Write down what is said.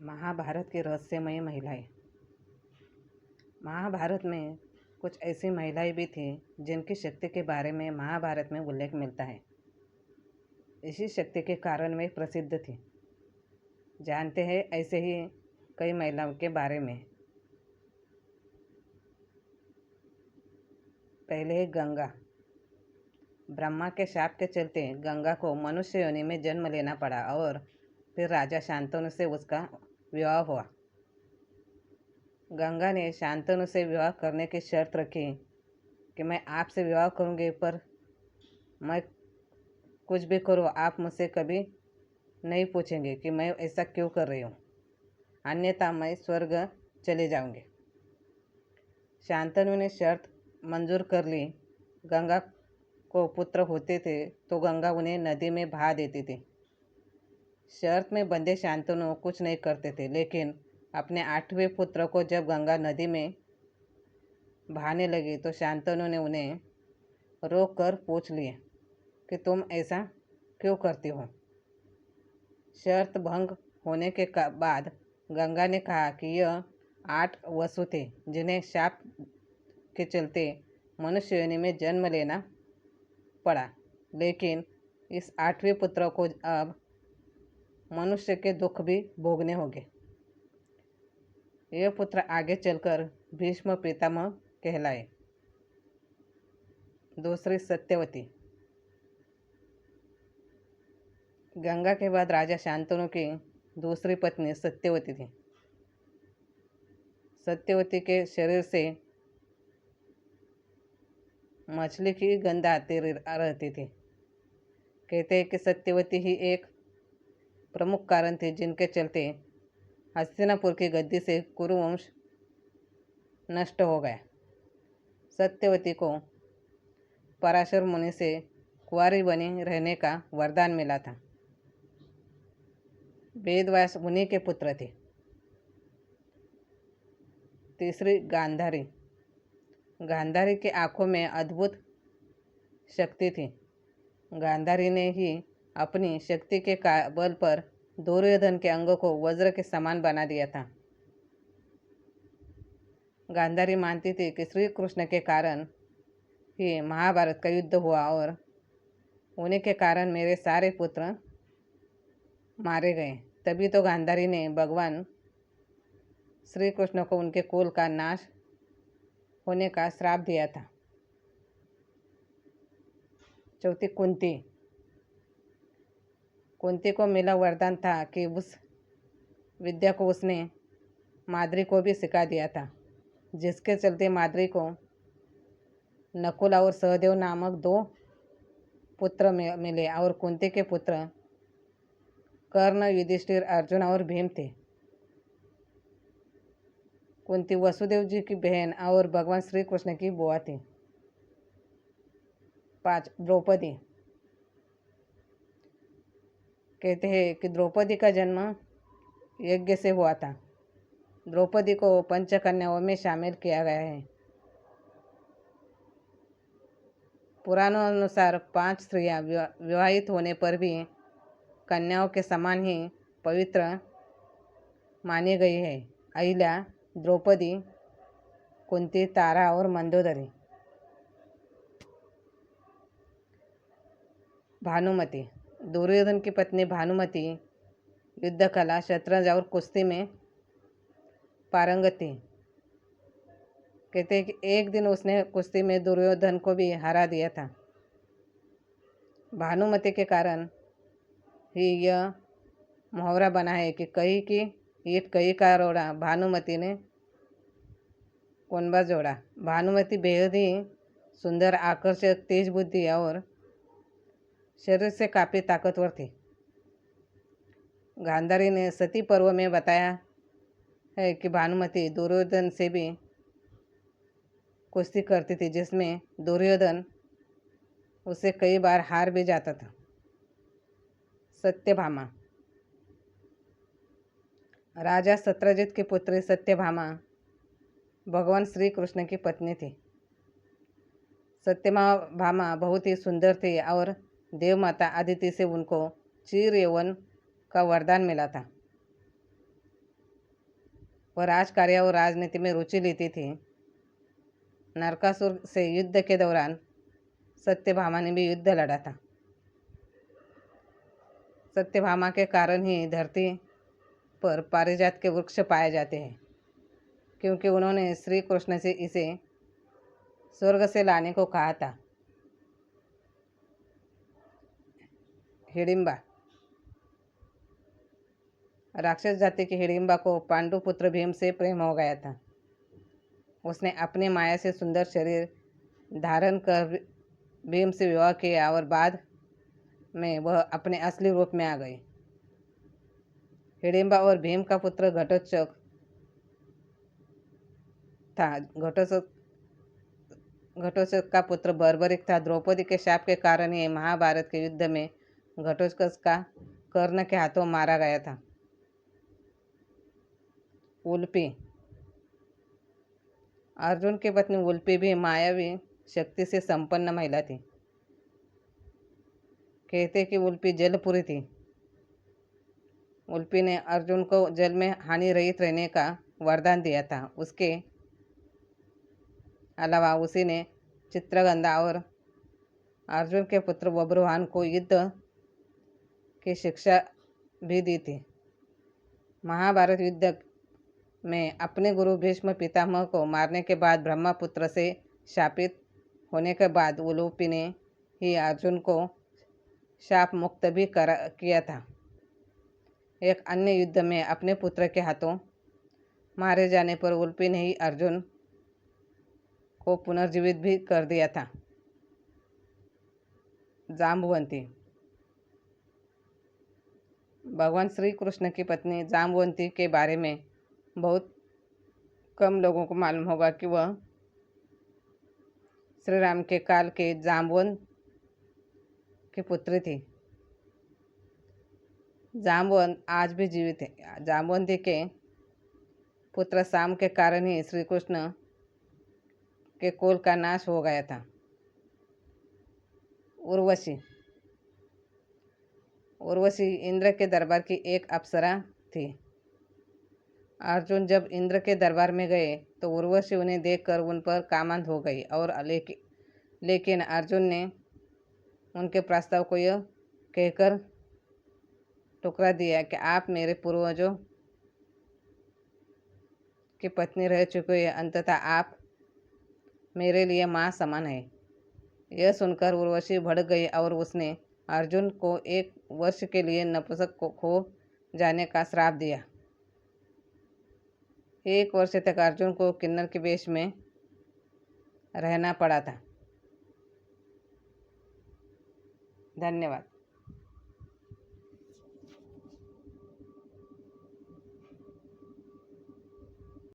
महाभारत की रहस्यमयी महिलाएं। महाभारत में कुछ ऐसी महिलाएं भी थीं जिनकी शक्ति के बारे में महाभारत में उल्लेख मिलता है। इसी शक्ति के कारण वे प्रसिद्ध थी। जानते हैं ऐसे ही कई महिलाओं के बारे में। पहले है गंगा। ब्रह्मा के शाप के चलते गंगा को मनुष्य योनि में जन्म लेना पड़ा और फिर राजा शांतनु से उसका विवाह हुआ। गंगा ने शांतनु से विवाह करने की शर्त रखी कि मैं आपसे विवाह करूंगी, पर मैं कुछ भी करूँ आप मुझसे कभी नहीं पूछेंगे कि मैं ऐसा क्यों कर रही हूँ, अन्यथा मैं स्वर्ग चले जाऊंगी। शांतनु ने शर्त मंजूर कर ली। गंगा को पुत्र होते थे तो गंगा उन्हें नदी में बहा देती थी। शर्त में बंधे शांतनु कुछ नहीं करते थे, लेकिन अपने 8वें पुत्र को जब गंगा नदी में बहाने लगी तो शांतनु ने उन्हें रोक कर पूछ लिया कि तुम ऐसा क्यों करती हो। शर्त भंग होने के बाद गंगा ने कहा कि यह 8 वसु थे जिन्हें शाप के चलते मनुष्य योनि में जन्म लेना पड़ा, लेकिन इस 8वें पुत्र को अब मनुष्य के दुख भी भोगने होंगे। यह पुत्र आगे चलकर भीष्म पितामह कहलाए। दूसरी सत्यवती। गंगा के बाद राजा शांतनु की दूसरी पत्नी सत्यवती थी। सत्यवती के शरीर से मछली की गंध आती रहती थी। कहते हैं कि सत्यवती ही एक प्रमुख कारण थे जिनके चलते हस्तिनापुर की गद्दी से कुरुवंश नष्ट हो गया। सत्यवती को पराशर मुनि से कुंवारी बनी रहने का वरदान मिला था। वेदव्यास मुनि के पुत्र थे। तीसरी गांधारी। गांधारी की आंखों में अद्भुत शक्ति थी। गांधारी ने ही अपनी शक्ति के बल पर दुर्योधन के अंगों को वज्र के समान बना दिया था। गांधारी मानती थी कि श्री कृष्ण के कारण ही महाभारत का युद्ध हुआ और उन्हीं के कारण मेरे सारे पुत्र मारे गए। तभी तो गांधारी ने भगवान श्री कृष्ण को उनके कुल का नाश होने का श्राप दिया था। चौथी कुंती। कुंती को मिला वरदान था कि उस विद्या को उसने माद्री को भी सिखा दिया था, जिसके चलते माद्री को नकुल और सहदेव नामक 2 पुत्र मिले और कुंती के पुत्र कर्ण, युधिष्ठिर, अर्जुन और भीम थे। कुंती वसुदेव जी की बहन और भगवान श्री कृष्ण की बुआ थी। 5. द्रौपदी। कहते हैं कि द्रौपदी का जन्म यज्ञ से हुआ था। द्रौपदी को पंचकन्याओं में शामिल किया गया है। पुराणों अनुसार 5 स्त्रियां विवाहित होने पर भी कन्याओं के समान ही पवित्र मानी गई है। अहिल्या, द्रौपदी, कुंती, तारा और मंदोदरी। भानुमति। दुर्योधन की पत्नी भानुमति युद्ध कला, शतरंज और कुश्ती में पारंगत थी। कहते हैं कि एक दिन उसने कुश्ती में दुर्योधन को भी हरा दिया था। भानुमति के कारण ही यह मुहावरा बना है कि कही की ईट कही का रोड़ा, भानुमति ने कुनबा जोड़ा। भानुमति बेहद ही सुंदर, आकर्षक, तेज बुद्धि और शरीर से काफ़ी ताकतवर थी। गांधारी ने सती पर्व में बताया है कि भानुमति दुर्योधन से भी कुश्ती करती थी, जिसमें दुर्योधन उसे कई बार हार भी जाता था। सत्यभामा। राजा सत्यजित की पुत्री सत्यभामा भगवान श्री कृष्ण की पत्नी थी। सत्यभामा बहुत ही सुंदर थी और देवमाता अदिति से उनको चिर यौवन का वरदान मिला था। वह राजकार्य और राजनीति में रुचि लेती थी। नरकासुर से युद्ध के दौरान सत्यभामा ने भी युद्ध लड़ा था। सत्यभामा के कारण ही धरती पर पारिजात के वृक्ष पाए जाते हैं, क्योंकि उन्होंने श्री कृष्ण से इसे स्वर्ग से लाने को कहा था। हिडिंबा। राक्षस जाति की हिडिंबा को पांडु पुत्र भीम से प्रेम हो गया था। उसने अपनी माया से सुंदर शरीर धारण कर भीम से विवाह किया और बाद में वह अपने असली रूप में आ गई। हिडिंबा और भीम का पुत्र घटोत्कच था। घटोत्कच का पुत्र बर्बरिक था। द्रौपदी के शाप के कारण ही महाभारत के युद्ध में घटोत्कच का कर्ण के हाथों मारा गया था। उल्पी। अर्जुन की पत्नी उल्पी भी मायावी शक्ति से संपन्न महिला थी। कहते कि उल्पी जलपुरी थी। उल्पी ने अर्जुन को जल में हानि रहित रहने का वरदान दिया था। उसके अलावा उसी ने चित्रगंधा और अर्जुन के पुत्र बब्रुवाहन को युद्ध की शिक्षा भी दी थी। महाभारत युद्ध में अपने गुरु भीष्म पितामह को मारने के बाद ब्रह्मपुत्र से शापित होने के बाद उलूपी ने ही अर्जुन को शाप मुक्त भी किया था। एक अन्य युद्ध में अपने पुत्र के हाथों मारे जाने पर उलूपी ने ही अर्जुन को पुनर्जीवित भी कर दिया था। जाम्बवंती। भगवान श्री कृष्ण की पत्नी जाम्बवंती के बारे में बहुत कम लोगों को मालूम होगा कि वह श्री राम के काल के जाम्बवंत की पुत्री थी। जाम्बवंत आज भी जीवित है। जाम्बवंती के पुत्र शाम के कारण ही श्री कृष्ण के कुल का नाश हो गया था। उर्वशी। उर्वशी इंद्र के दरबार की एक अप्सरा थी। अर्जुन जब इंद्र के दरबार में गए तो उर्वशी उन्हें देखकर उन पर कामंद हो गई और लेकिन अर्जुन ने उनके प्रस्ताव को यह कहकर ठुकरा दिया कि आप मेरे पूर्वजों की पत्नी रह चुके हैं, अंततः आप मेरे लिए माँ समान है। यह सुनकर उर्वशी भड़क गई और उसने अर्जुन को 1 वर्ष के लिए नपुंसक को खो जाने का श्राप दिया। 1 वर्ष तक अर्जुन को किन्नर के वेश में रहना पड़ा था। धन्यवाद।